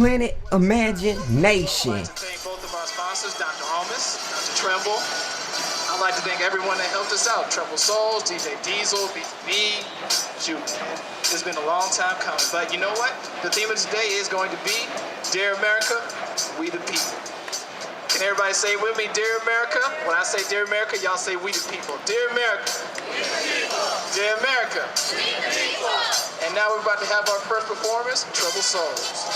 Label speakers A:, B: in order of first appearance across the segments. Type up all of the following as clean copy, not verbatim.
A: Planet Imagination.
B: I'd like to thank both of our sponsors, Dr. Holmes, Dr. Tremble. I'd like to thank everyone that helped us out. Tremble Souls, DJ Diesel, B2B. Shoot, man, it's been a long time coming. But you know what? The theme of today is going to be Dear America, We the People. Can everybody say it with me, Dear America? When I say Dear America, y'all say We the People. Dear America. We the people. Dear America. We the people. And now we're about to have our first performance, Troubled Souls.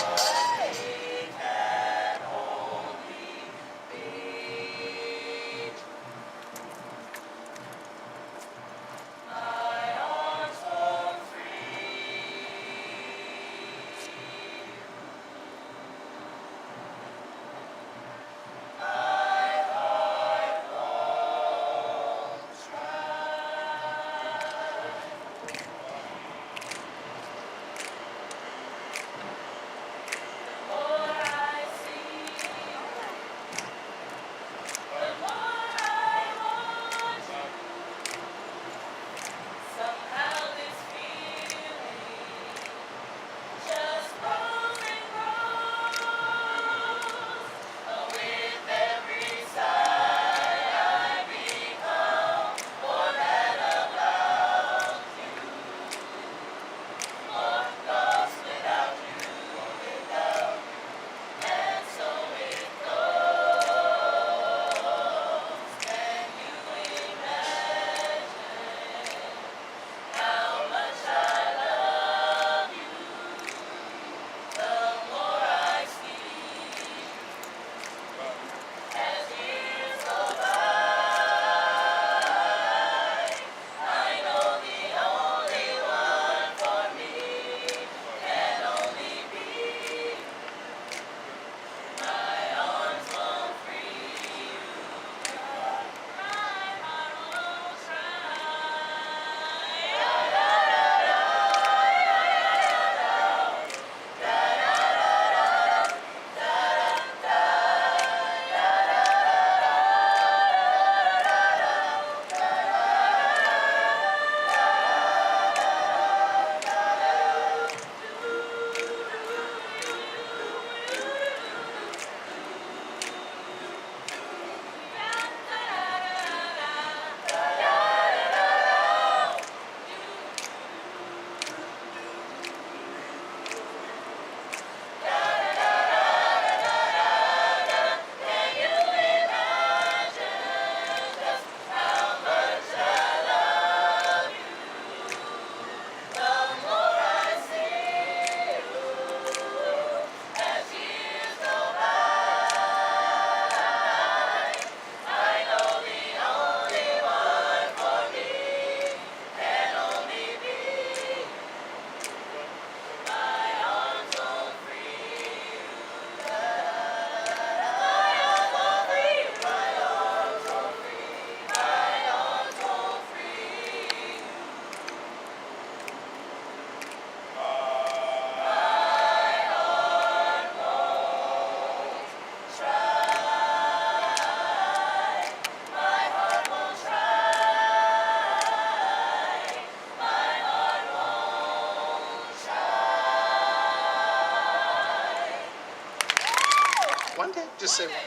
B: One day? Just say one day.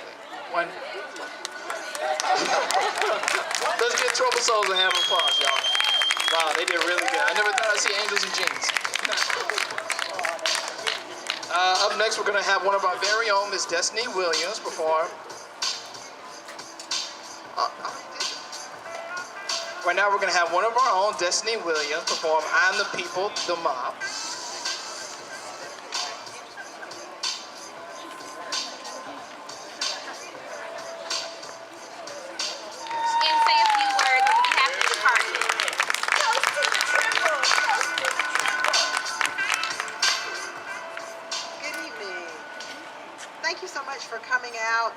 B: One day. Let's get Troubled Souls and have applause, y'all. Wow, they did really good. I never thought I'd see angels in jeans. Up next, we're going to have one of our very own, Miss Destiny Williams, perform. Right now, we're going to have one of our own, Destiny Williams, perform I'm the People, the Mob.
C: Thank you so much for coming out.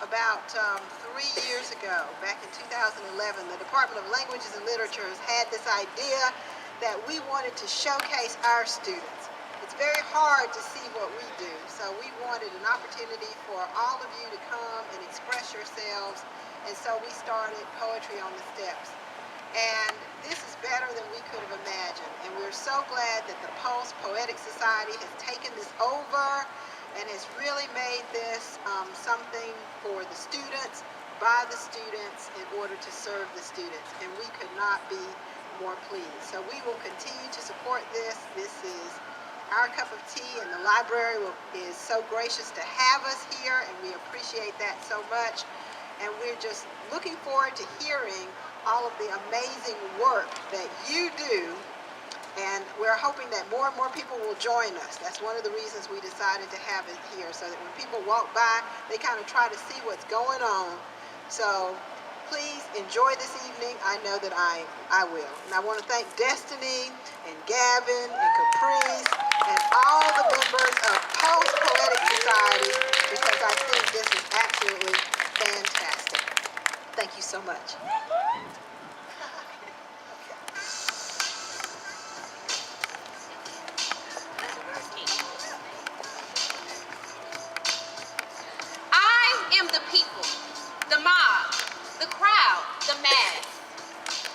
C: About 3 years ago, back in 2011, the Department of Languages and Literatures had this idea that we wanted to showcase our students. It's very hard to see what we do, so we wanted an opportunity for all of you to come and express yourselves, and so we started Poetry on the Steps. And this is better than we could have imagined, and we're so glad that the Pulse Poetic Society has taken this over. and has really made this something for the students, by the students, in order to serve the students, and we could not be more pleased. So we will continue to support this. This is our cup of tea, and the library is so gracious to have us here, and we appreciate that so much. And we're just looking forward to hearing all of the amazing work that you do, and we're hoping that more and more people will join us. That's one of the reasons we decided to have it here, so that when people walk by, they kind of try to see what's going on. So please enjoy this evening. I know that I will. And I want to thank Destiny and Gavin and Caprice and all the members of Post Poetic Society, because I think this is absolutely fantastic. Thank you so much.
D: I am the people, the mob, the crowd, the mass.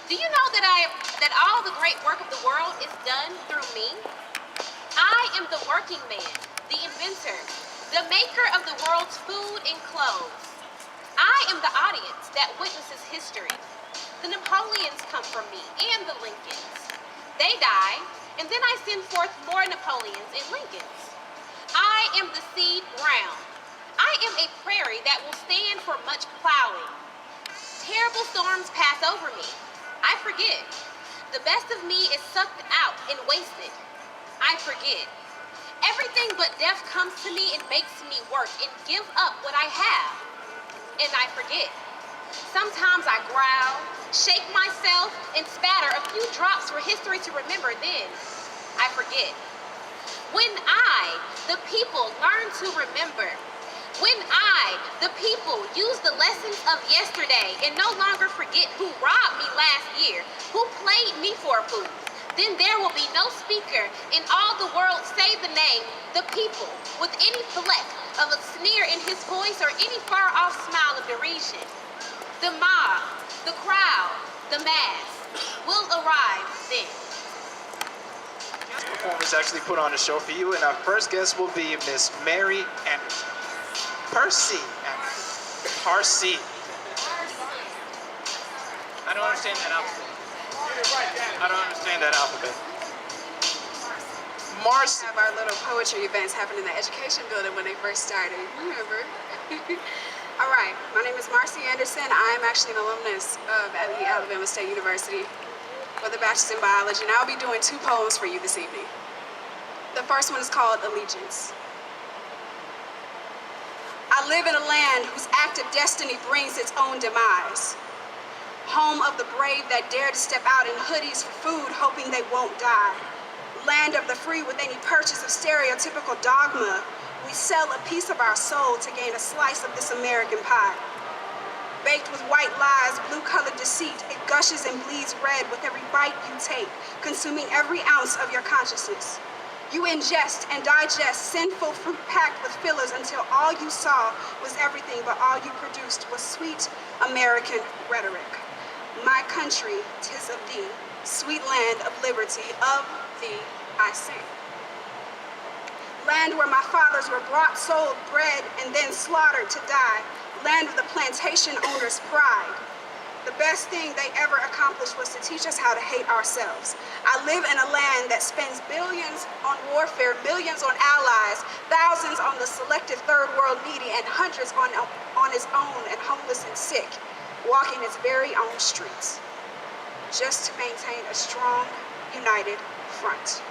D: Do you know that all the great work of the world is done through me? I am the working man, the inventor, the maker of the world's food and clothes. I am the audience that witnesses history. The Napoleons come from me, and the Lincolns. They die, and then I send forth more Napoleons and Lincolns. I am the seed ground. I am a prairie that will stand for much plowing. Terrible storms pass over me. I forget. The best of me is sucked out and wasted. I forget. Everything but death comes to me and makes me work and give up what I have. And I forget. Sometimes I growl, shake myself, and spatter a few drops for history to remember. Then I forget. When I, the people, learn to remember. When I, the people, use the lessons of yesterday and no longer forget who robbed me last year, who played me for a fool, then there will be no speaker in all the world say the name, the people, with any fleck of a sneer in his voice or any far-off smile of derision. The mob, the crowd, the mass will arrive then.
B: This performance actually put on a show for you, and our first guest will be Miss Mary Anderson. Percy. I don't understand that alphabet. Marcy.
E: Have our little poetry events happen in the education building when they first started. Remember? All right. My name is Marcy Anderson. I am actually an alumnus of Alabama State University with a bachelor's in biology, and I'll be doing 2 poems for you this evening. The first one is called Allegiance. I live in a land whose active destiny brings its own demise. Home of the brave that dare to step out in hoodies for food, hoping they won't die. Land of the free with any purchase of stereotypical dogma. We sell a piece of our soul to gain a slice of this American pie. Baked with white lies, blue-colored deceit, it gushes and bleeds red with every bite you take, consuming every ounce of your consciousness. You ingest and digest sinful fruit packed with fillers until all you saw was everything, but all you produced was sweet American rhetoric. My country, 'tis of thee, sweet land of liberty, of thee I sing. Land where my fathers were brought, sold, bred, and then slaughtered to die. Land of the plantation owner's pride. The best thing they ever accomplished was to teach us how to hate ourselves. I live in a land that spends billions on warfare, millions on allies, thousands on the selective third world needy, and hundreds on its own and homeless and sick, walking its very own streets, just to maintain a strong, united front.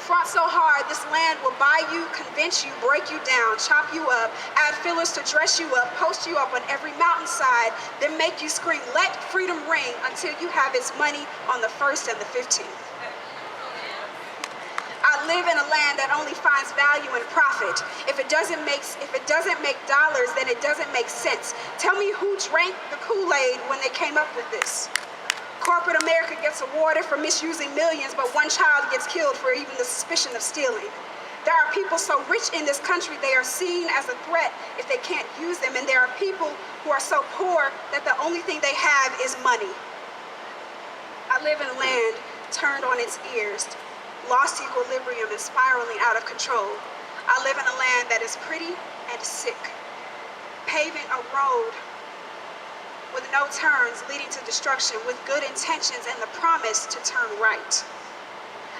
E: Front so hard, this land will buy you, convince you, break you down, chop you up, add fillers to dress you up, post you up on every mountainside, then make you scream, let freedom ring, until you have its money on the 1st and the 15th. I live in a land that only finds value in profit. If it doesn't make dollars, then it doesn't make sense. Tell me who drank the Kool-Aid when they came up with this. Corporate America gets awarded for misusing millions, but one child gets killed for even the suspicion of stealing. There are people so rich in this country they are seen as a threat if they can't use them, and there are people who are so poor that the only thing they have is money. I live in a land turned on its ears, lost equilibrium and spiraling out of control. I live in a land that is pretty and sick, paving a road with no turns leading to destruction, with good intentions and the promise to turn right.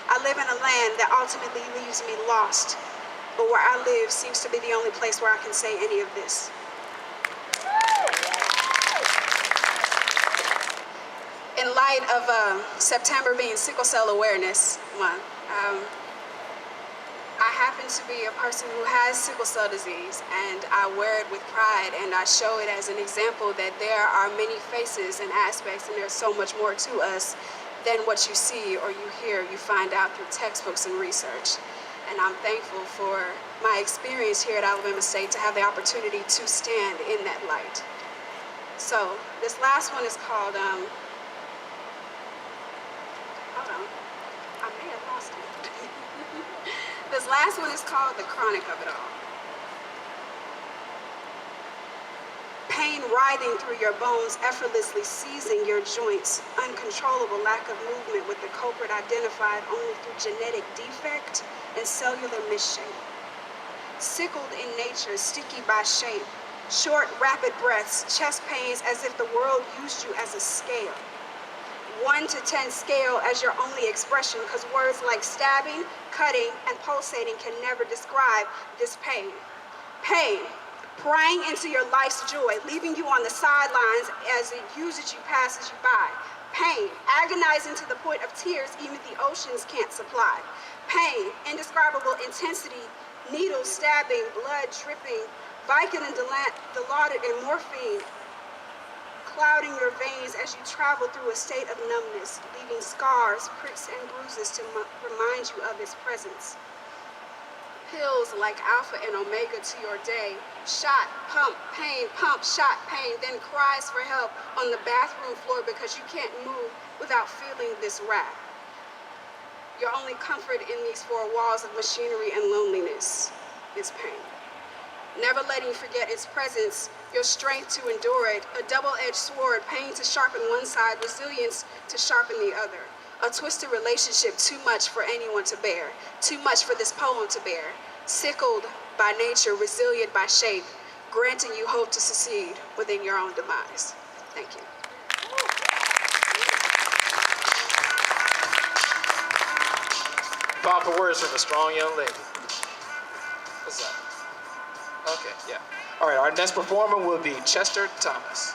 E: I live in a land that ultimately leaves me lost, but where I live seems to be the only place where I can say any of this. In light of September being Sickle Cell Awareness Month, I happen to be a person who has sickle cell disease, and I wear it with pride, and I show it as an example that there are many faces and aspects, and there's so much more to us than what you see or you hear, you find out through textbooks and research. And I'm thankful for my experience here at Alabama State to have the opportunity to stand in that light. So this last one is called, hold on, I may have lost it. This last one is called The Chronic of It All. Pain writhing through your bones, effortlessly seizing your joints, uncontrollable lack of movement with the culprit identified only through genetic defect and cellular misshape. Sickled in nature, sticky by shape, short, rapid breaths, chest pains as if the world used you as a scale. 1 to 10 scale as your only expression, because words like stabbing, cutting, and pulsating can never describe this pain. Pain, prying into your life's joy, leaving you on the sidelines as it uses you, passes you by. Pain, agonizing to the point of tears even the oceans can't supply. Pain, indescribable intensity, needles stabbing, blood dripping, Vicodin and Dilaudid and morphine, clouding your veins as you travel through a state of numbness, leaving scars, pricks, and bruises to remind you of its presence. Pills like alpha and omega to your day, shot, pump, pain, pump, shot, pain, then cries for help on the bathroom floor because you can't move without feeling this wrath. Your only comfort in these four walls of machinery and loneliness is pain. Never letting you forget its presence, your strength to endure it, a double-edged sword, pain to sharpen one side, resilience to sharpen the other. A twisted relationship too much for anyone to bear, too much for this poem to bear. Sickled by nature, resilient by shape, granting you hope to succeed within your own demise. Thank you.
B: Powerful words from a strong young lady. What's that? Okay, yeah. All right, our next performer will be Chester Thomas.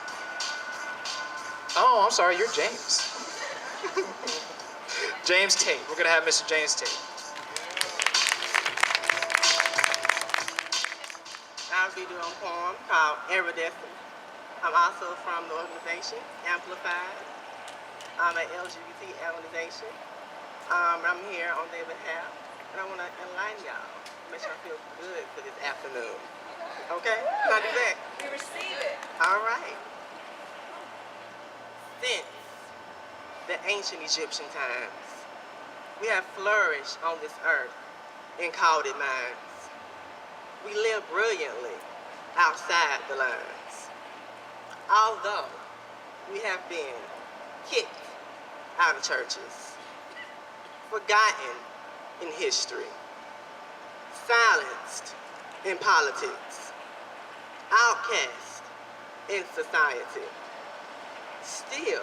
B: Oh, I'm sorry, you're James. James Tate. We're gonna have Mr. James Tate.
F: I'll be doing a poem called Iridescent. I'm also from the organization Amplified. I'm an LGBT organization. I'm here on their behalf, and I want to enlighten y'all, make sure I feel good for this afternoon. Okay? Can I do that? We receive it. All right. Since the ancient Egyptian times, we have flourished on this earth and called it minds. We live brilliantly outside the lines. Although we have been kicked out of churches, forgotten in history, silenced in politics, outcast in society, still,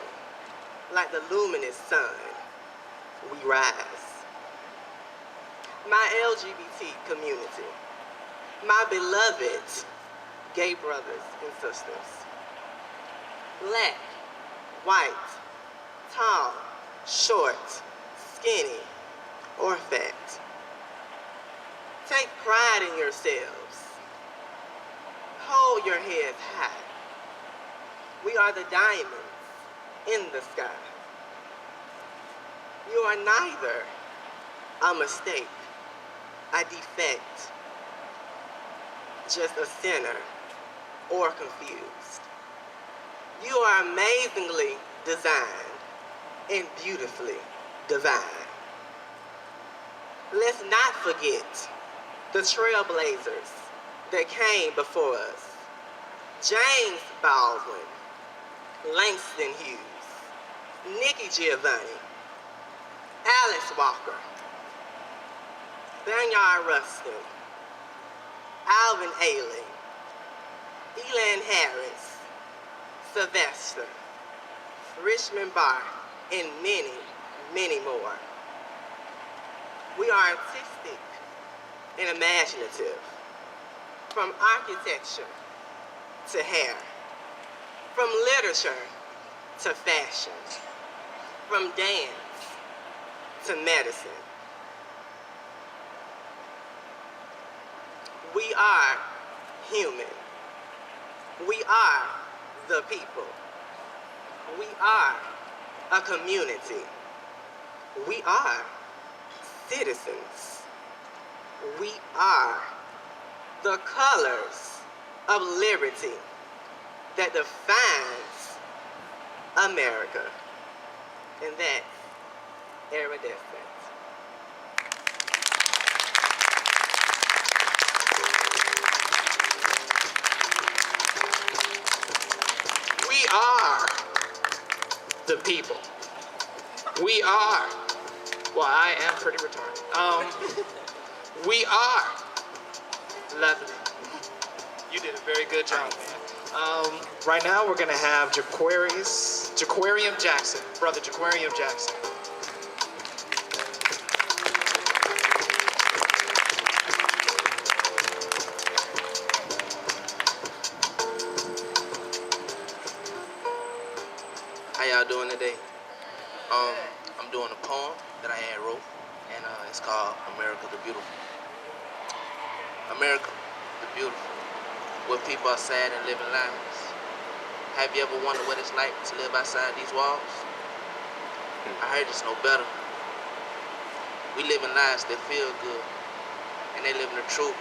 F: like the luminous sun, we rise. My LGBT community, my beloved gay brothers and sisters, black, white, tall, short, skinny, or fat. Take pride in yourselves. Hold your heads high. We are the diamonds in the sky. You are neither a mistake, a defect, just a sinner or confused. You are amazingly designed and beautifully divine. Let's not forget the trailblazers that came before us. James Baldwin, Langston Hughes, Nikki Giovanni, Alice Walker, Banyard Rustin, Alvin Ailey, Elan Harris, Sylvester, Richmond Barr, and many, many more. We are artistic and imaginative, from architecture to hair, from literature to fashion, from dance to medicine. We are human. We are the people. We are a community. We are citizens. We are the colors of liberty that defines America. And that's iridescent.
B: We are the people. We are. Well, I am pretty retarded. We are lovely. You did a very good job, man. Right now, we're gonna have Jaquarium Jackson, brother Jaquarium Jackson.
G: How y'all doing today? I'm doing a poem that I had wrote, and it's called America the Beautiful. America the Beautiful, where people are sad and living lives. Have you ever wondered what it's like to live outside these walls? I heard it's no better. We live in lives that feel good, and they living the truth,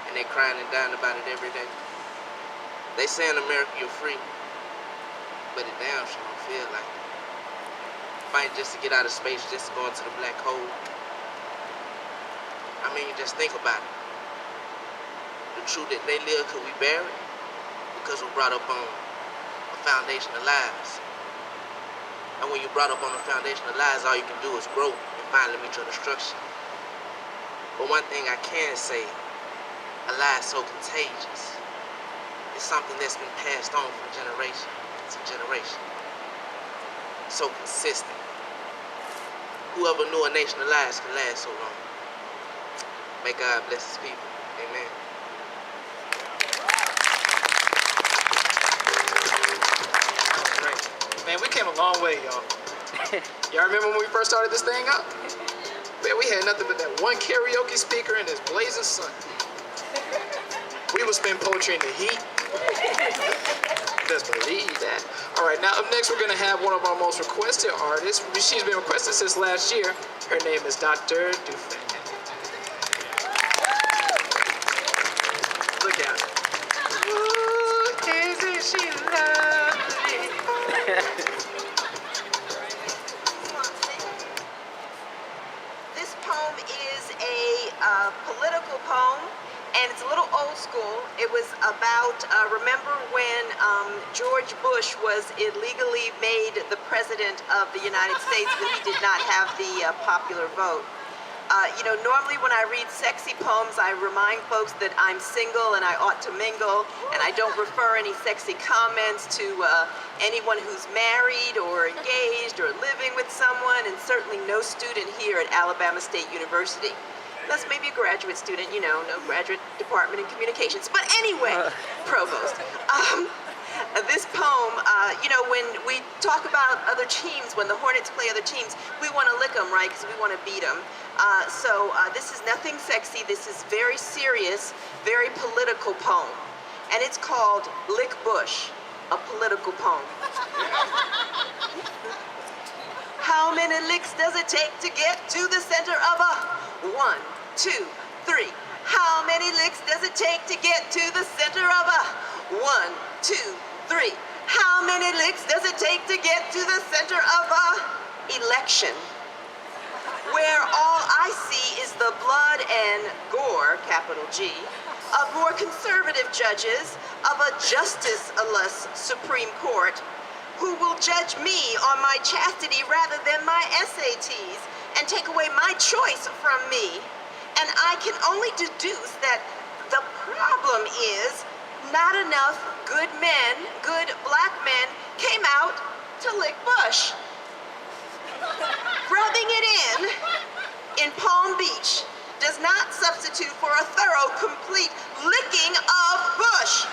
G: and they crying and dying about it every day. They say in America you're free, but it damn sure don't feel like it. Fight just to get out of space, just to go into the black hole. I mean, just think about it. The truth that they live, could we bear it? Because we're brought up on a foundation of lies. And when you're brought up on a foundation of lies, all you can do is grow and finally meet your destruction. But one thing I can say, a lie is so contagious. It's something that's been passed on from generation to generation. So consistent. Whoever knew a nation of lies can last so long. May God bless his people. Amen.
B: Great. Man, we came a long way, y'all. Y'all remember when we first started this thing up? Man, we had nothing but that one karaoke speaker and this blazing sun. We would spin poetry in the heat. Just believe that. All right, now up next we're gonna have one of our most requested artists. She's been requested since last year. Her name is Dr. Dufresne. Look out. Ooh, isn't she lovely?
C: This poem is a political poem, and it's a little old school. It was about, remember when George Bush was illegally made the president of the United States, but he did not have the popular vote. Normally when I read sexy poems, I remind folks that I'm single and I ought to mingle, and I don't refer any sexy comments to anyone who's married or engaged or living with someone, and certainly no student here at Alabama State University. That's maybe a graduate student, no graduate department in communications. But anyway, provost. This poem, when we talk about other teams, when the Hornets play other teams, we want to lick them, right? Because we want to beat them. So this is nothing sexy. This is very serious, very political poem. And it's called Lick Bush, a political poem. How many licks does it take to get to the center of a 1, 2, 3? How many licks does it take to get to the center of a 1, 2, 3? How many licks does it take to get to the center of a election? Where all I see is the blood and gore, capital G, of more conservative judges of a justice-less Supreme Court who will judge me on my chastity rather than my SATs and take away my choice from me. And I can only deduce that
H: The problem is not enough good men, good black men, came out to lick Bush. Rubbing it in Palm Beach does not substitute for a thorough, complete licking of Bush.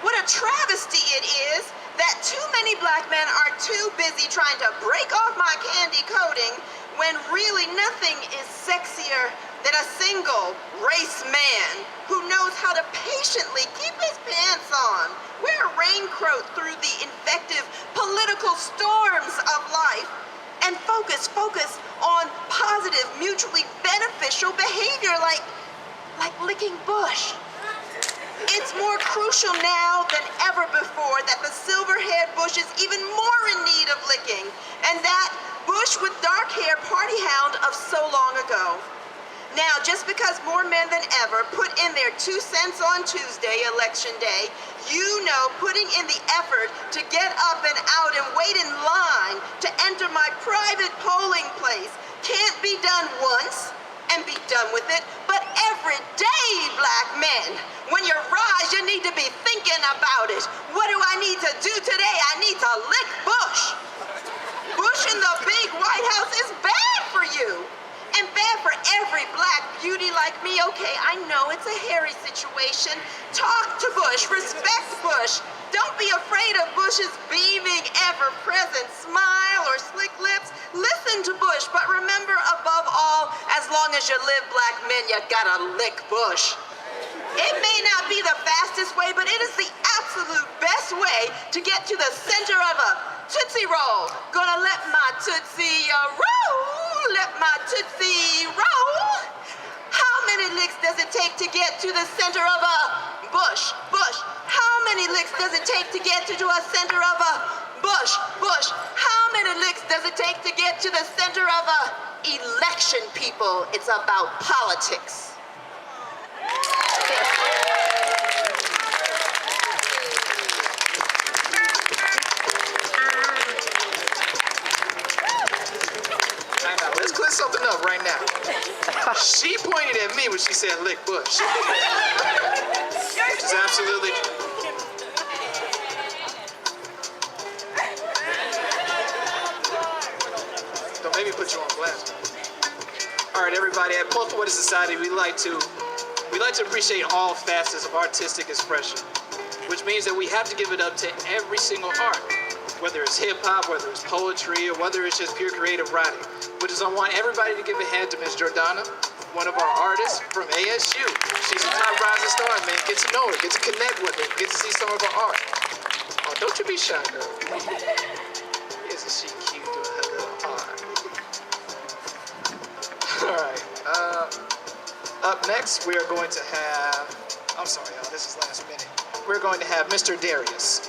H: What a travesty it is that too many black men are too busy trying to break off my candy coating when really nothing is sexier than a single race man who knows how to patiently keep his pants on, wear a raincoat through the infective political storms of life, and focus on positive, mutually beneficial behavior like licking Bush. It's more crucial now than ever before that the silver-haired Bush is even more in need of licking, and that Bush with dark hair party hound of so long ago. Now, just because more men than ever put in their 2 cents on Tuesday, Election Day, you know putting in the effort to get up and out and wait in line to enter my private polling place can't be done once and be done with it, but every day, black men. When you rise, you need to be thinking about it. What do I need to do today? I need to lick Bush. Bush in the big White House is bad for you. And bad for every black beauty like me. Okay, I know it's a hairy situation. Talk to Bush, respect Bush. Don't be afraid of Bush's beaming, ever-present smile or slick lips. Listen to Bush, but remember above all, as long as you live, black men, you gotta lick Bush. It may not be the fastest way, but it is the absolute best way to get to the center of a Tootsie Roll. Gonna let my Tootsie roll, let my Tootsie roll. How many licks does it take to get to the center of a Bush? How many licks does it take to get to a center of a Bush? How many licks does it take to get to the center of a election, people? It's about politics.
B: Let's clear something up right now. She pointed at me when she said lick Bush. Which is absolutely true. Don't make me put you on blast. All right, everybody, at Pulse Poetic Society, we like to appreciate all facets of artistic expression, which means that we have to give it up to every single art, whether it's hip-hop, whether it's poetry, or whether it's just pure creative writing, which is I want everybody to give a hand to Ms. Jordana, one of our artists from ASU. She's a top rising star, man. Get to know her, get to connect with her, get to see some of her art. Oh, don't you be shy, girl. Isn't she cute doing her little art? All right. Up next, we are going to have, I'm sorry, y'all, this is last minute. We're going to have Mr. Darius.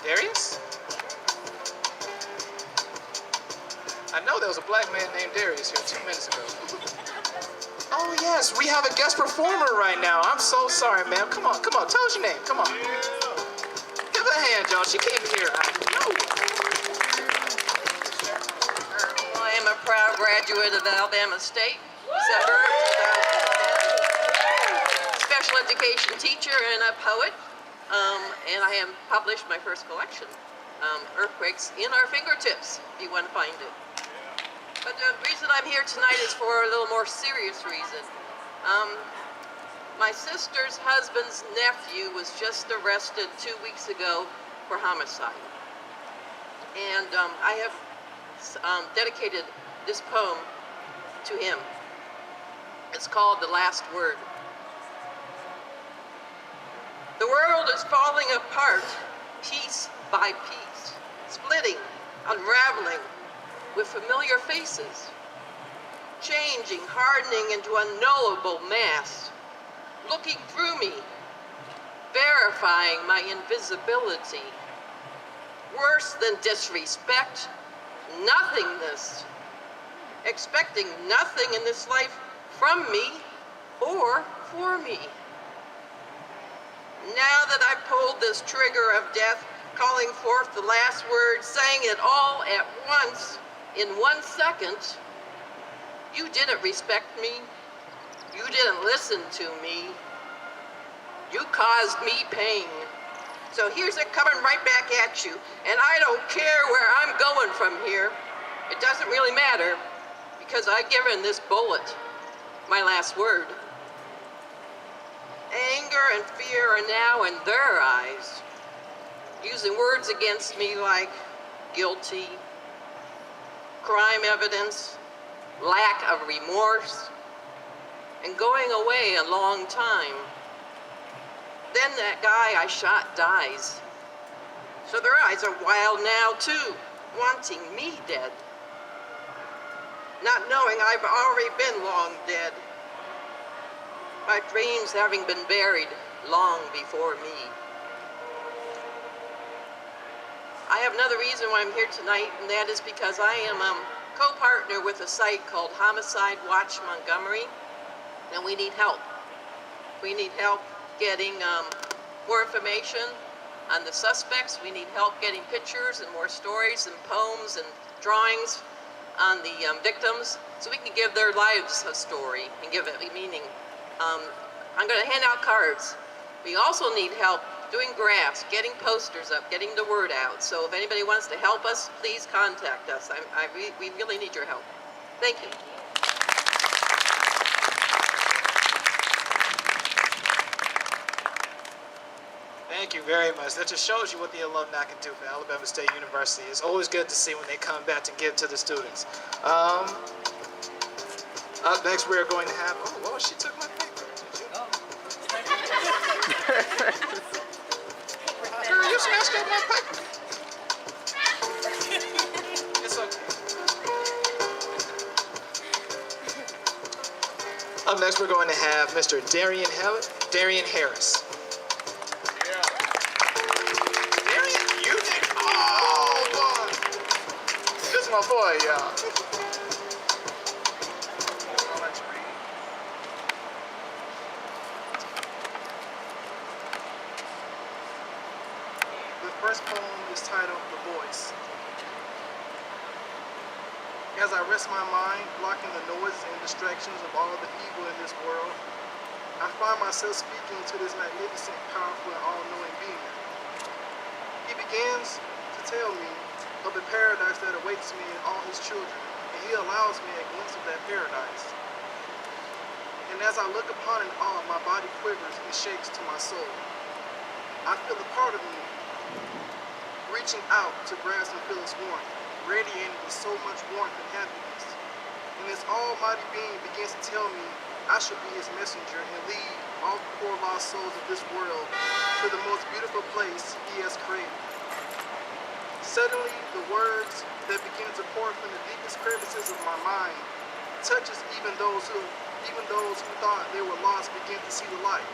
B: Darius? I know there was a black man named Darius here 2 minutes ago. Oh yes, we have a guest performer right now. I'm so sorry, ma'am. Come on, tell us your name, come on. Give her a hand, y'all, she came here. I know.
I: I am a proud graduate of Alabama State, suburb 2010, special education teacher and a poet, and I have published my first collection, Earthquakes in Our Fingertips, if you want to find it. But the reason I'm here tonight is for a little more serious reason. My sister's husband's nephew was just arrested 2 weeks ago for homicide. And I have dedicated this poem to him. It's called The Last Word. The world is falling apart, piece by piece, splitting, unraveling, with familiar faces, changing, hardening into unknowable mass, looking through me, verifying my invisibility. Worse than disrespect, nothingness, expecting nothing in this life from me or for me. Now that I pulled this trigger of death, calling forth the last word, saying it all at once, in 1 second, you didn't respect me, You didn't listen to me. You caused me pain. So here's it coming right back at you. And I don't care where I'm going from here. It doesn't really matter because I've given this bullet my last word. Anger and fear are now in their eyes, using words against me like guilty, crime evidence, lack of remorse, and going away a long time. Then that guy I shot dies. So their eyes are wild now too, wanting me dead. Not knowing I've already been long dead. My dreams having been buried long before me. I have another reason why I'm here tonight, and that is because I am co-partner with a site called Homicide Watch Montgomery, and we need help. We need help getting more information on the suspects. We need help getting pictures and more stories and poems and drawings on the victims so we can give their lives a story and give it a meaning. I'm going to hand out cards. We also need help doing graphs, getting posters up, getting the word out. So if anybody wants to help us, please contact us. We really need your help. Thank you.
B: Thank you very much. That just shows you what the alumni can do for Alabama State University. It's always good to see when they come back to give to the students. Up next, we're going to have, oh, well, she took my paper. Girl, you snatched up my paper. It's okay. Up next, we're going to have Mr. Darian Harris. Yeah. Darian, you did, oh, boy. This is my boy, y'all. The first poem is titled The Voice. As I rest my mind, blocking the noises and distractions of all the evil in this world, I find myself speaking to this magnificent, powerful, and all-knowing being. He begins to tell me of the paradise that awaits me and all his children, and he allows me a glimpse of that paradise. And as I look upon it all, my body quivers and shakes to my soul. I feel a part of me reaching out to grasp and feel its warmth, radiating with so much warmth and happiness. And this almighty being begins to tell me I should be his messenger and lead all the poor lost souls of this world to the most beautiful place he has created. Suddenly, the words that begin to pour from the deepest crevices of my mind touches even those who thought they were lost begin to see the light.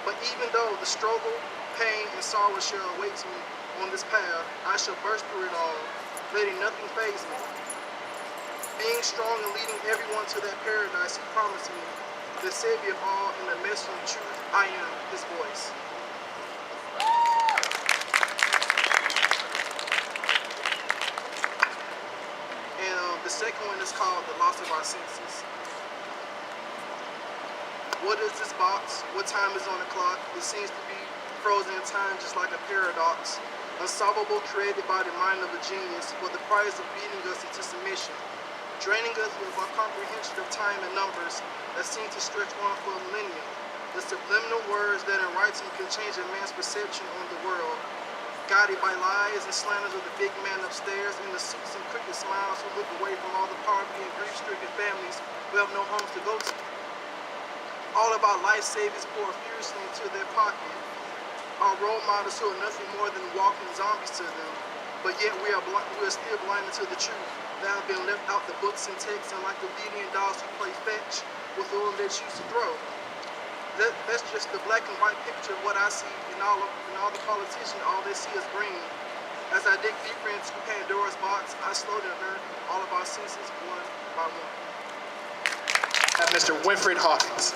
B: But even though the struggle, pain, and sorrow shall await me on this path, I shall burst through it all, letting nothing faze me. Being strong and leading everyone to that paradise he promised me, the Savior of all and the messenger of truth, I am his voice. And the second one is called The Loss of Our Senses. What is this box? What time is on the clock? It seems to be frozen in time just like a paradox. Unsolvable, created by the mind of a genius for the price of beating us into submission. Draining us with our comprehension of time and numbers that seem to stretch on for a millennium. The subliminal words that in writing can change a man's perception on the world. Guided by lies and slanders of the big man upstairs and the suits and crooked smiles who look away from all the poverty and grief-stricken families who have no homes to go to. All of our life savings pour furiously into their pocket. Our role models who are nothing more than walking zombies to them, but yet we are still blinded to the truth that have been left out the books and texts and like obedient dogs who play fetch with the one they choose to throw. That's just the black and white picture of what I see in all the politicians. All they see is green. As I dig deeper into Pandora's box, I slowly unearth all of our senses one by one. Mr. Winfred Hawkins.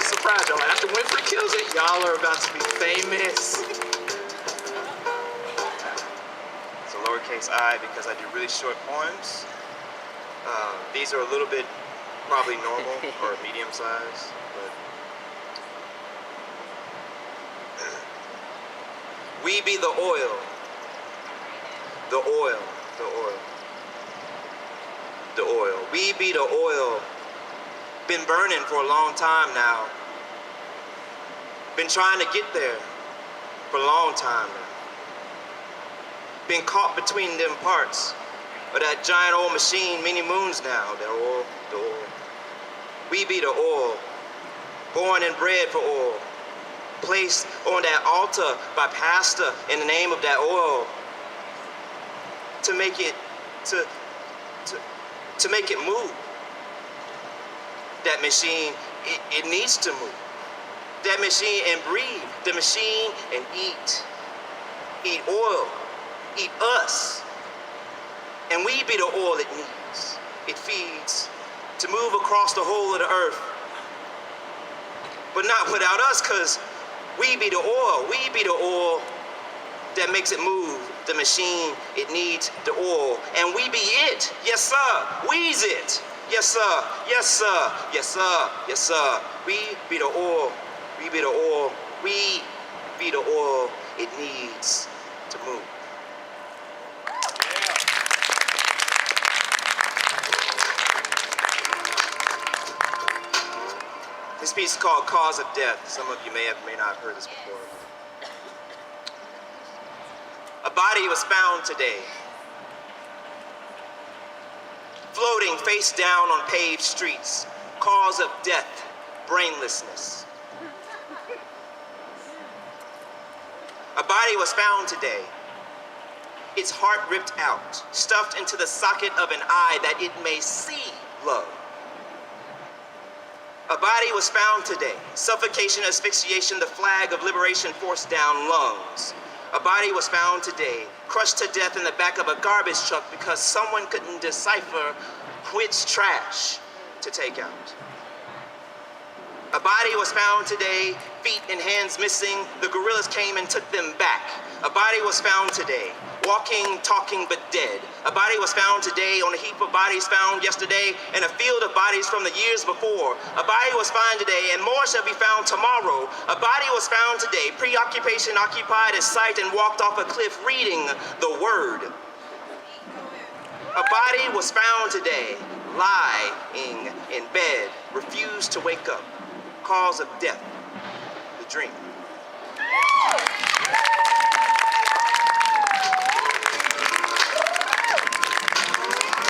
B: Surprise, though. After Winfred kills it, y'all are about to be famous.
J: It's a lowercase I because I do really short poems. These are a little bit probably normal or medium size, but we be the oil. The oil, the oil, the oil. We be the oil. Been burning for a long time now. Been trying to get there for a long time now. Been caught between them parts of that giant old machine many moons now. The oil, the oil. We be the oil. Born and bred for oil. Placed on that altar by pastor in the name of that oil. To make it to make it move. That machine, it needs to move. That machine and breathe. The machine and eat. Eat oil. Eat us. And we be the oil it needs. It feeds to move across the whole of the earth. But not without us, because we be the oil. We be the oil that makes it move. The machine, it needs the oil. And we be it. Yes, sir. We's it. Yes, sir. Yes, sir. Yes, sir. Yes, sir. We be the oil. We be the oil. We be the oil it needs to move. This piece is called Cause of Death. Some of you may not have heard this before. A body was found today, floating face down on paved streets. Cause of death, brainlessness. A body was found today, its heart ripped out, stuffed into the socket of an eye that it may see love. A body was found today, suffocation, asphyxiation, the flag of liberation forced down lungs. A body was found today, crushed to death in the back of a garbage truck because someone couldn't decipher which trash to take out. A body was found today, feet and hands missing. The gorillas came and took them back. A body was found today, walking, talking, but dead. A body was found today on a heap of bodies found yesterday in a field of bodies from the years before. A body was found today, and more shall be found tomorrow. A body was found today, preoccupation occupied his sight and walked off a cliff reading the word. A body was found today, lying in bed, refused to wake up. Cause of death, the dream.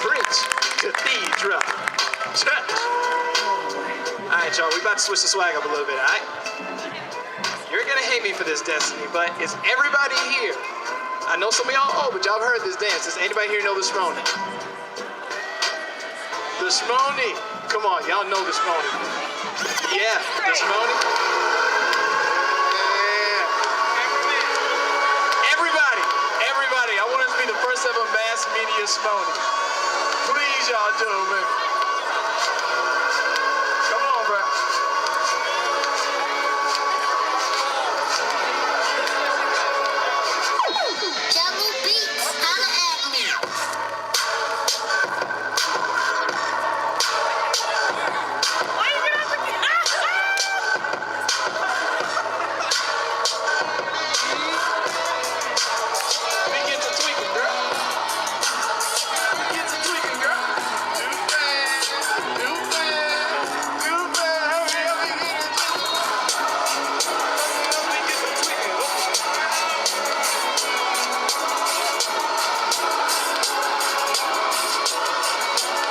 B: Bridge, cathedral, church. All right, y'all, we about to switch the swag up a little bit, all right? You're gonna hate me for this, Destiny, but is everybody here? I know some of y'all old, but y'all have heard this dance. Does anybody here know the Smony? The Smony. Come on, y'all know the Smony. Yeah, the Smony. Yeah. Everybody, I want us to be the first ever mass media Smony. Please, y'all do it, man. Come on, bro.
K: Jungle Beats, holla at me.
B: Begin to tweaking, girl. Begin to tweaking, girl. Too fast, too fast, too fast. Hurry up and get it. Begin to tweaking.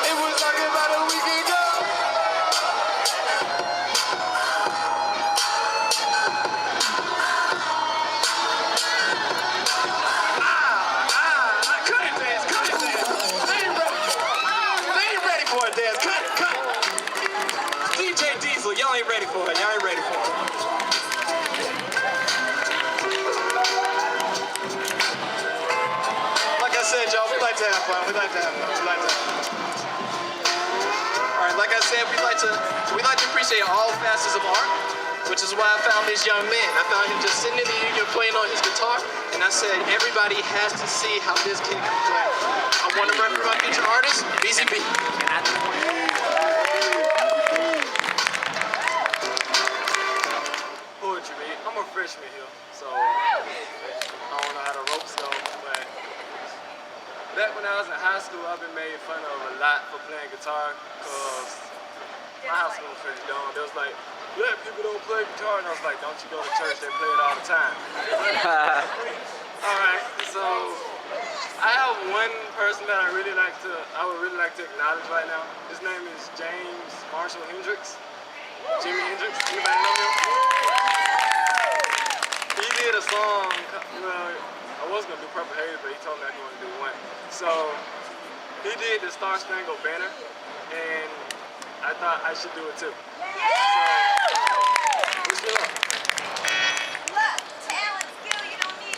B: It was like about a week ago. Cut it, dance, cut it, dance. They ain't ready for it. They ain't ready for it, dance. Cut it, cut it. DJ Diesel, y'all ain't ready for it. Y'all ain't ready for it. Like I said, y'all, we like to have fun. We like to have fun. We like to have fun. All right, like I said, we like to appreciate all facets of art. which is why I found this young man. I found him just sitting in the union playing on his guitar, and I said, everybody has to see how this kid can play. I want to represent my future artist, BZB.
L: Poetry, man. I'm a freshman here, so I don't know how the ropes go, but back when I was in high school, I've been made fun of a lot for playing guitar, because my high school was pretty dumb. They was like, black people don't play guitar, and I was like, don't you go to church, they play it all the time. Alright, so I have one person that I would really like to acknowledge right now. His name is James Marshall Hendricks. Jimi Hendrix, anybody know him? He did a song, well, I was gonna do Purple Haze, but he told me I couldn't do one. So he did the Star Spangled Banner, and I thought I should do it too. So, wish me luck.
H: Look, talent, skill, you don't need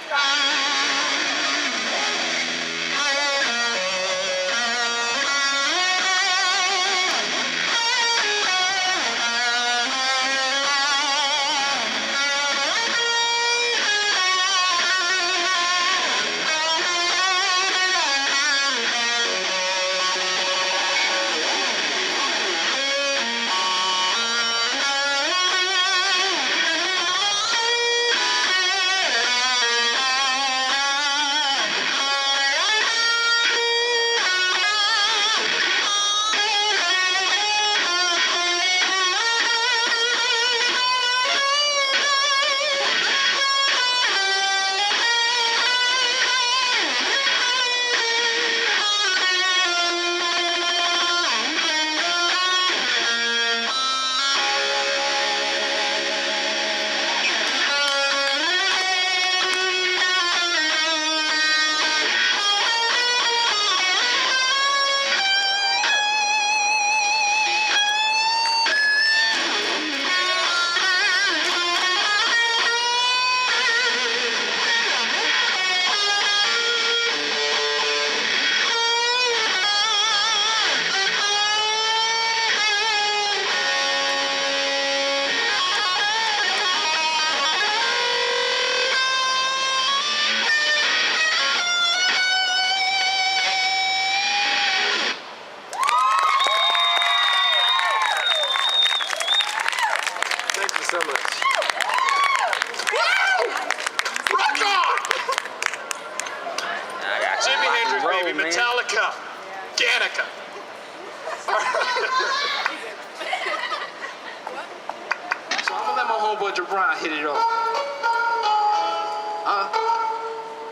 L: So much.
B: Rock on! Jimi Hendrix, baby,
A: man.
B: Metallica, Gattaca. So I'm gonna let my homeboy Jabron hit it off.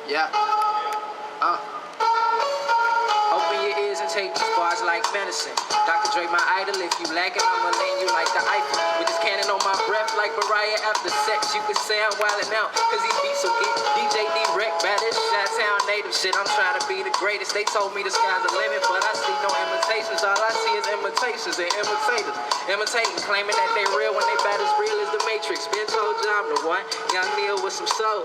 M: Yeah. Open your ears and take these bars like medicine. Dr. Dre, my idol. If you lacking, I'ma lend you like the Eiffel. With this cannon on my breath like Mariah after sex. You can say I'm wildin' out, cause these beats will get DJ direct. Baddest Chi-Town native shit. I'm trying to be the greatest. They told me the sky's the limit, but I see no imitations. All I see is imitations and imitators. Imitating, claiming that they real when they bad as real as the Matrix. Been told you I'm the one. Young Neil with some soul.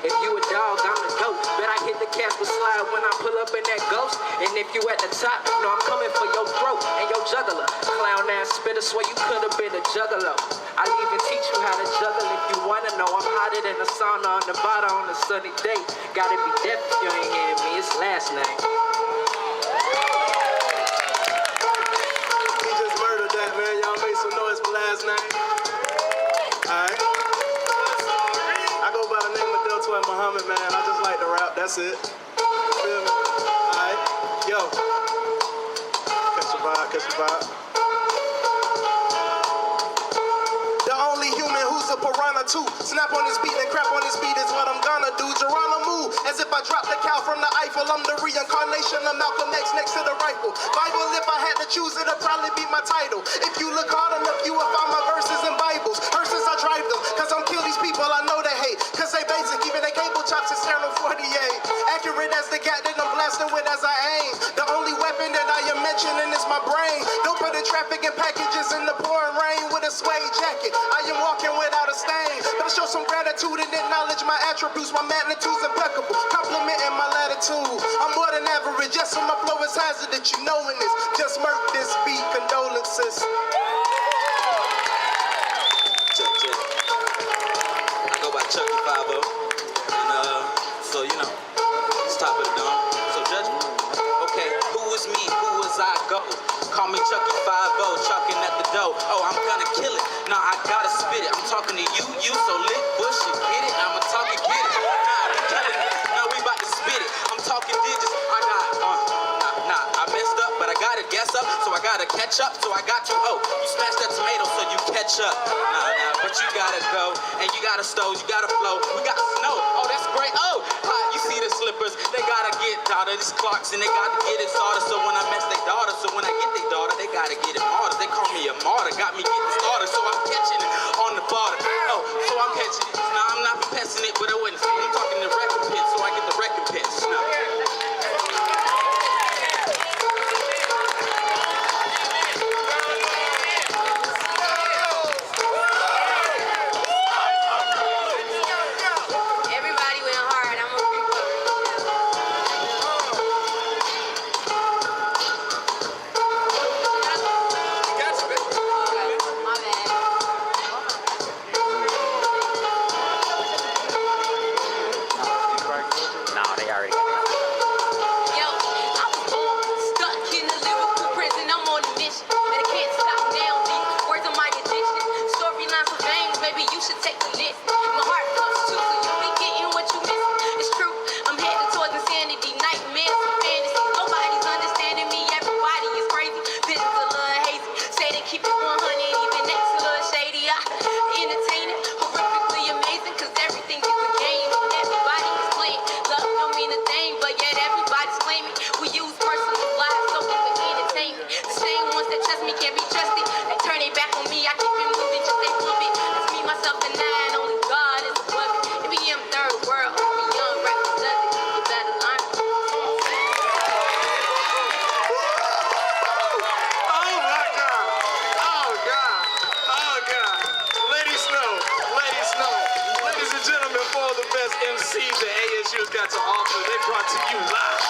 M: If you a dog, I'm the goat. Bet I hit the Casper slide when I pull up in that ghost. And if you at the top, know I'm coming for your throat and your juggler. Clown ass spitter, swear you could have been a juggalo. I'll even teach you how to juggle if you wanna know. I'm hotter than a sauna on the bottom on a sunny day. Gotta be deaf if you ain't hearing me. It's last name.
L: He just murdered that, man. Y'all make some noise for last name. Alright. I go by the name of Deltoy Muhammad, man. I just like to rap. That's it. Feel me? Alright. Yo. Catch the vibe, catch the vibe. The only human who's a piranha too. Snap on his beat and crap on his beat is what I'm gonna do. Geronimo, as if I dropped the cow from the Eiffel. I'm the reincarnation of Malcolm X next to the rifle. Bible, if I had to choose, it'd probably be my title. If you look hard enough, you will find my verses and Bibles. Hearses, I drive them, cause I'm kill these people I know they hate. Cause they basic, even they cable chops is channel 48. Accurate as the gat that I'm blasting with as I aim. The only weapon that I am mentioning is my brain. Don't put the traffic and packages in the pouring rain with a suede jacket. I am walking without a stain. But I show some gratitude and acknowledge my attributes. My magnitude's impeccable, complimenting my latitude. I'm more than average, yes, so my flow is hazard that you knowing this. Just murk this beat, condolences. Check, check.
N: gotta guess up, so I gotta catch up, so I got you. Oh, you smash that tomato so you catch up. Nah, but you gotta go, and you gotta stow, you gotta flow. We got snow, oh, that's great. Oh, you see the slippers, they gotta get daughter, these Clarks, and they gotta get it started. So when I mess their daughter, so when I get their daughter, they gotta get it martyred. They call me a martyr, got me getting started, so I'm catching it on the border. Oh, so I'm catching it. Nah, I'm not passing it, but it wasn't. I'm talking the recompense, so I get the recompense. No.
D: Everybody went hard. I'm gonna my bad.
M: Nah, they already got it.
D: Yo, I was born stuck in a lyrical prison. I'm on a mission, but I can't stop now. These words are my addiction. Storylines for veins, maybe you should take a listen. My heart pumps too, so you be getting what you missing. It's true, I'm headed towards insanity, nightmares and fantasies. Nobody's understanding me, everybody is crazy. Visions a little hazy, say they keep it 100, even next a little shady. I entertain it, horrifically amazing, cause everything is a game and everybody is playing. Love don't mean a thing, but yet everybody's claiming. We use personal lives so we can entertainment. The same ones that trust me can't be trusted. They turn their back on me, I keep it moving, just they flip it. It's me, myself, and nine, only God is above it. MBM third world, young rappers does it. You better learn.
L: Oh my God! Oh God! Oh God! Ladies know. Ladies and gentlemen, for the best MCs that ASU's got to offer, they brought to you live.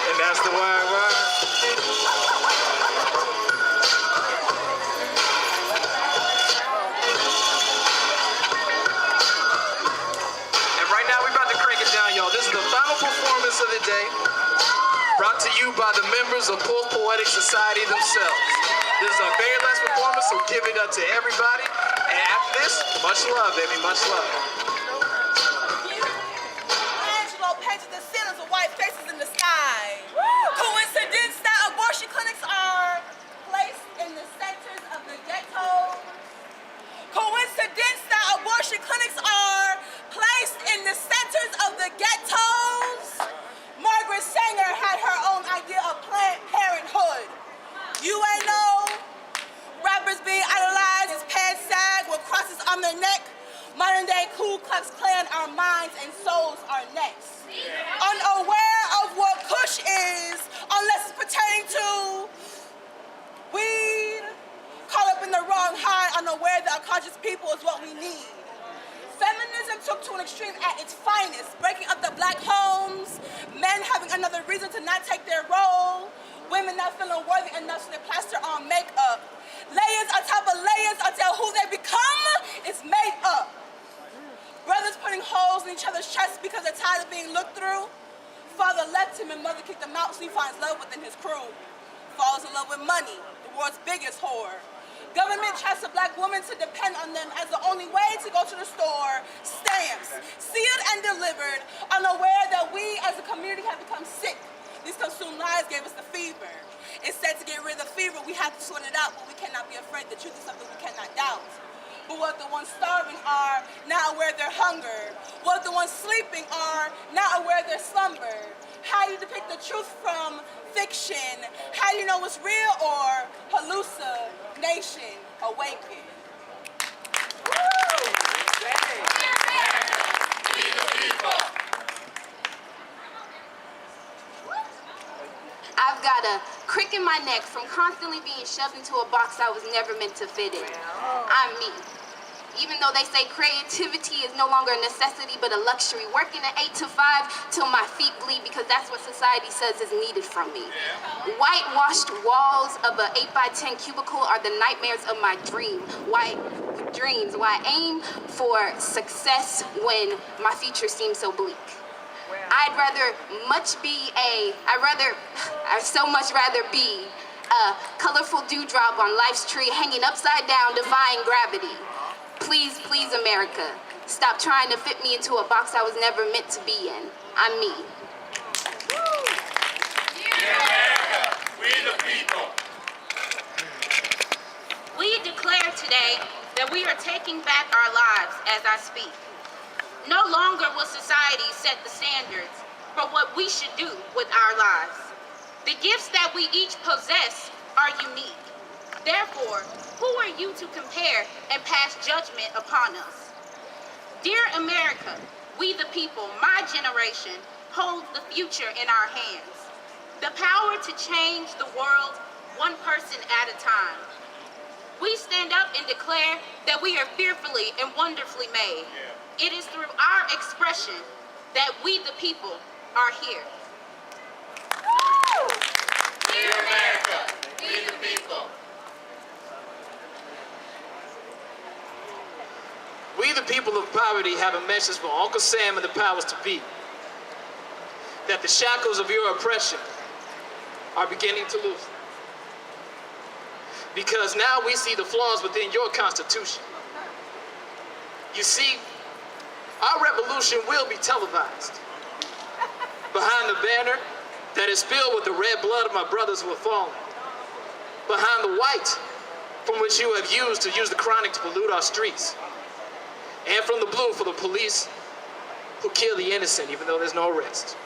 L: And that's the wine. And right now, we're about to crank it down, y'all. This is the final performance of the day, brought to you by the members of Post Poetic Society themselves. This is our very last performance, so give it up to everybody. And after this, much love, baby, much love.
O: Angelo painted the ceilings with white faces in the sky. Coincidence that abortion clinics are placed in the centers of the ghetto. Coincidence that abortion clinics are placed in the centers of the ghettos. Margaret Sanger had her own idea of Planned Parenthood. You ain't know. Rappers being idolized as pants sag with crosses on their neck. Modern day Ku Klux Klan, our minds and souls are next. Unaware of what Kush is, unless it's pertaining to weed. Caught up in the wrong high, unaware that our conscious people is what we need. Feminism took to an extreme at its finest, breaking up the black homes, men having another reason to not take their role, women not feeling worthy enough so they plaster on makeup. Layers on top of layers until who they become is made up. Brothers putting holes in each other's chests because they're tired of being looked through. Father left him and mother kicked him out so he finds love within his crew. Falls in love with money, the world's biggest whore. Government trusts a black woman to depend on them as the only way to go to the store. Stamps, sealed and delivered, unaware that we as a community have become sick. These consumed lies gave us the fever. It's said to get rid of the fever, we have to sort it out, but we cannot be afraid. The truth is something we cannot doubt. But what the ones starving are, not aware of their hunger. What the ones sleeping are, not aware of their slumber. How you depict the truth from fiction? How do you know what's real or hallucination awaken?
D: I've got a crick in my neck from constantly being shoved into a box I was never meant to fit in. I'm me. Even though they say creativity is no longer a necessity but a luxury, working an 8 to 5 till my feet bleed because that's what society says is needed from me. Whitewashed walls of an 8x10 cubicle are the nightmares of my dreams. Why I aim for success when my future seems so bleak. I'd so much rather be A colorful dewdrop on life's tree hanging upside down, defying gravity. Please, please, America, stop trying to fit me into a box I was never meant to be in. I'm me.
P: Dear America, we the people.
D: We declare today that we are taking back our lives as I speak. No longer will society set the standards for what we should do with our lives. The gifts that we each possess are unique. Therefore, who are you to compare and pass judgment upon us? Dear America, we the people, my generation, holds the future in our hands. The power to change the world one person at a time. We stand up and declare that we are fearfully and wonderfully made. It is through our expression that we the people are here.
P: Dear America, we the people.
B: We the people of poverty have a message for Uncle Sam and the powers to be. That the shackles of your oppression are beginning to loosen. Because now we see the flaws within your Constitution. You see, our revolution will be televised. Behind the banner that is filled with the red blood of my brothers who have fallen. Behind the white from which you have used to use the chronic to pollute our streets. And from the blue for the police who kill the innocent even though there's no arrest.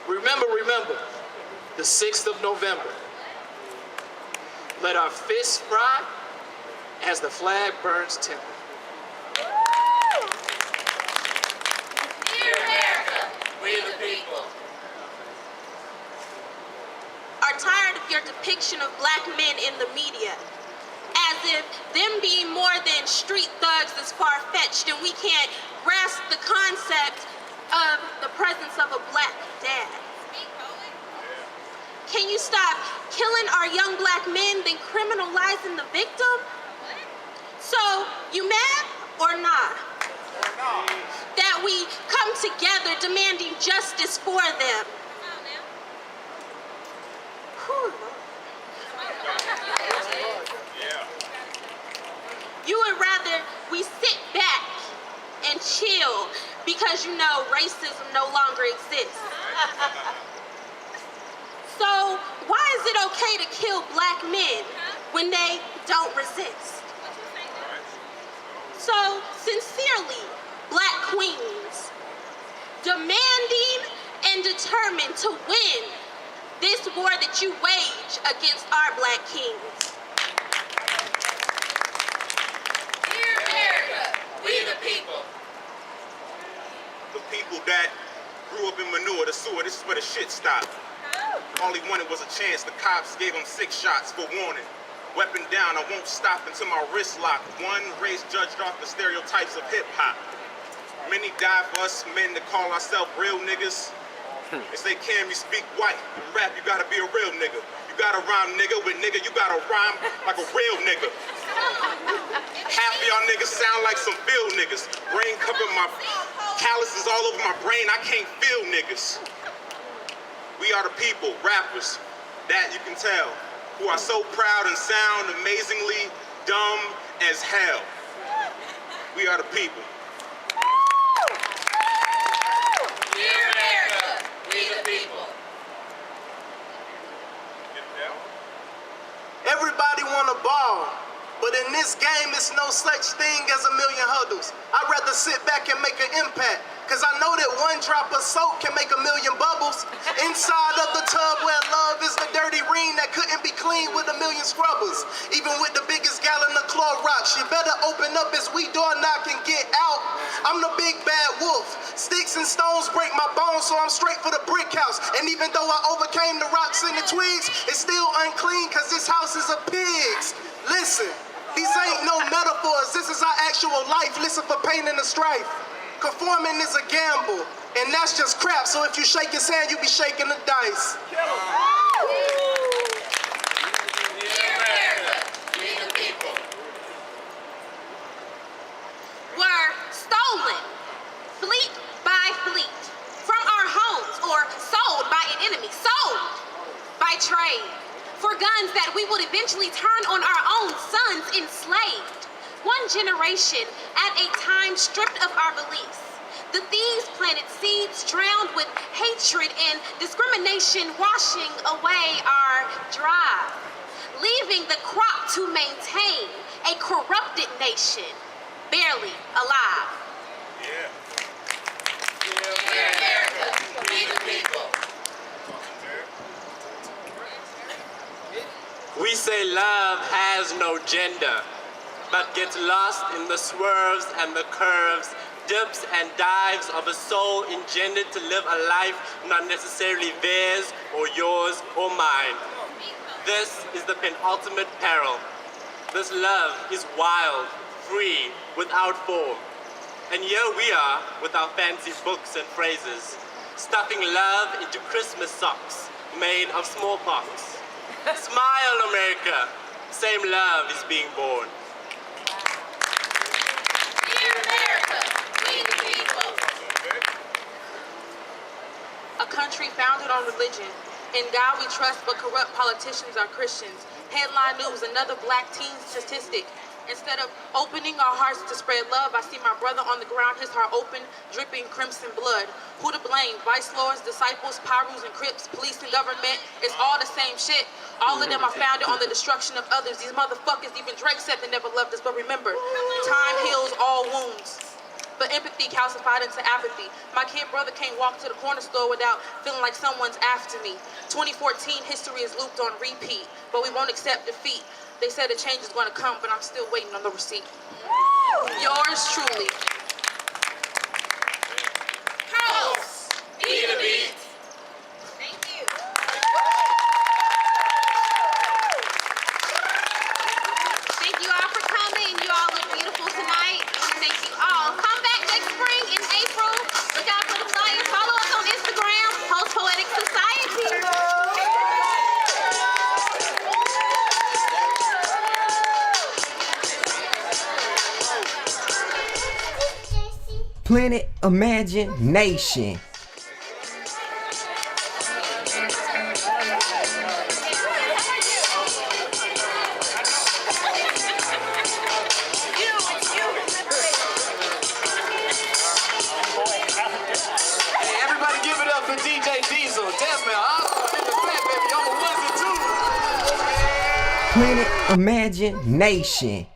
B: Remember, the 6th of November. Let our fists fry as the flag burns tender.
P: Dear America, we the people.
D: Are tired of your depiction of black men in the media. As if them being more than street thugs is far-fetched and we can't grasp the concept of the presence of a black dad. Can you stop killing our young black men, then criminalizing the victim? So, you mad or not? That we come together demanding justice for them. Whew. You would rather we sit back and chill because you know racism no longer exists. So why is it okay to kill black men when they don't resist? So sincerely, black queens, demanding and determined to win this war that you wage against our black kings.
P: Dear America, we the people.
L: The people that grew up in manure, the sewer, this is where the shit stopped. All he wanted was a chance. The cops gave him 6 shots for warning. Weapon down, I won't stop until my wrist locked. One race judged off the stereotypes of hip-hop. Many die for us men that call ourselves real niggas. They say, Cam, you speak white. In rap, you gotta be a real nigga. You gotta rhyme nigga with nigga, you gotta rhyme like a real nigga. Half of y'all niggas sound like some Bill niggas. Brain covering my calluses all over my brain, I can't feel niggas. We are the people, rappers, that you can tell, who are so proud and sound amazingly dumb as hell. We are the people.
P: Dear America, we the people.
L: Everybody wanna ball, but in this game, it's no such thing as a million hurdles. I'd rather sit back and make an impact, cause I know that one drop of soap can make a million bubbles. Inside of the tub where love is the dirty ring that couldn't be cleaned with a million scrubbers. Even with the biggest gallon of Clorox, you better open up as we door knock and get out. I'm the big bad wolf. Sticks and stones break my bones, so I'm straight for the brick house. And even though I overcame the rocks and the twigs, it's still unclean cause this house is a pig's. Listen, these ain't no metaphors, this is our actual life. Listen for pain and the strife. Conforming is a gamble, and that's just crap. So if you shake his hand, you be shaking the dice.
P: Dear America, we the people.
D: Were stolen, fleet by fleet, from our homes or sold by an enemy, sold by trade, for means that we would eventually turn on our own sons enslaved. One generation at a time stripped of our beliefs. The thieves planted seeds drowned with hatred and discrimination, washing away our drive, leaving the crop to maintain a corrupted nation, barely alive.
P: Yeah. Dear America, we the people.
Q: We say love has no gender, but gets lost in the swerves and the curves, dips and dives of a soul engendered to live a life not necessarily theirs or yours or mine. This is the penultimate peril. This love is wild, free, without form. And here we are with our fancy books and phrases, stuffing love into Christmas socks made of smallpox. Smile, America. Same love is being born.
P: Dear America, we the people.
I: A country founded on religion. In God we trust, but corrupt politicians are Christians. Headline news, another black teen statistic. Instead of opening our hearts to spread love, I see my brother on the ground, his heart open, dripping crimson blood. Who to blame? Vice lords, disciples, Pyrus and Crips, police and government. It's all the same shit. All of them are founded on the destruction of others. These motherfuckers, even Drake said they never loved us, but remember, time heals all wounds. But empathy calcified into apathy. My kid brother can't walk to the corner store without feeling like someone's after me. 2014, history is looped on repeat, but we won't accept defeat. They said a change is going to come, but I'm still waiting on the receipt. Yours truly.
P: House, be the beat.
D: Thank you. Thank you all for coming. You all look beautiful tonight. Thank you all. Come back next spring in April. Look out for the flyers. Follow us on Instagram, Post Poetic Society.
A: Planet Imagination.
N: Hey, everybody give it up for DJ Diesel. Damn, man, I'm in the set, baby. I'm a wizard, too.
A: Planet Imagination.